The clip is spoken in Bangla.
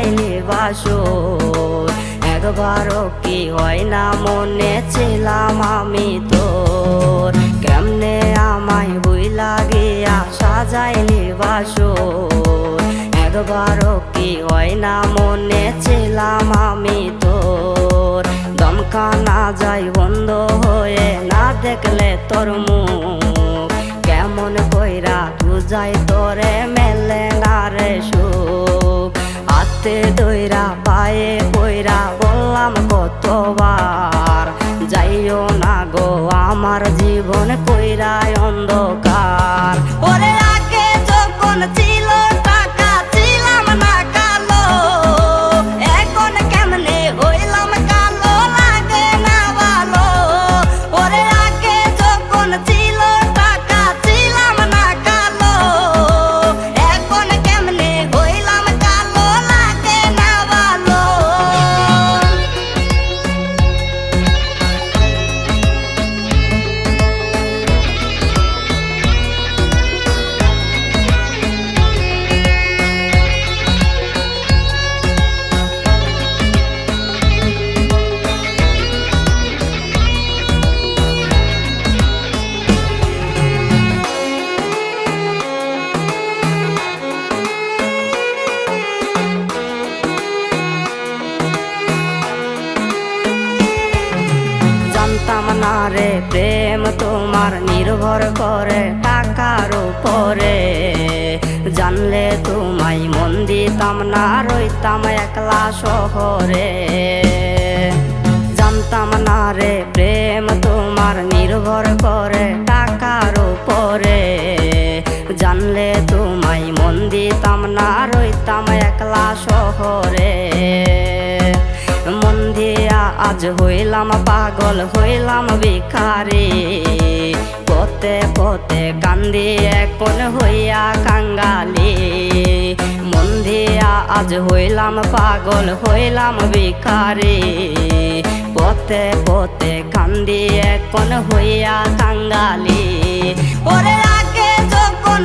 সাজাইলে বাসর। একবারও কি হয় না মনে ছিলাম আমি তোর, কেমনে আমায় ভুইলা গিয়া সাজাইলে বাসর। একবারও কি হয় না মনে ছিলাম আমি তোর, দমকা না যায় বন্ধ হয়ে না দেখলে তোর মুখ। কেমন কইরা বুঝাই তোরে মেলে না রে সুখ, হাতে দইরা পায়ে কইরা বললাম কতবার, যাইও না গো আমার জীবন কইরা অন্ধকার। ওরে আগে যখন ছিল টাকা ছিলাম না কালো, এখন কেমনে হইলাম কালো লাগে না ভালো। ওরে আগে যখন ছিল টাকা ছিলাম না কালো, এখন কেমনে হইলাম কালো লাগে না ভালো। জানতাম না রে প্রেম তোমার নির্ভর করে টাকার উপরে, জানলে তোমায় মন দিতাম না রইতাম একলা শহরে। জানতাম না রে প্রেম তোমার নির্ভর করে টাকার উপরে, জানলে তোমায় মন দিতাম না রইতাম একলা শহরে। মন দিয়া আজ হইলাম পাগল হইলাম ভিখারি, পথে পথে কান্দি এখন হইয়া কাঙ্গালি। মন দিয়া আজ হইলাম পাগল হইলাম ভিখারি, পথে পথে কান্দি এখন হইয়া কাঙ্গালি। ওরে আগে যখন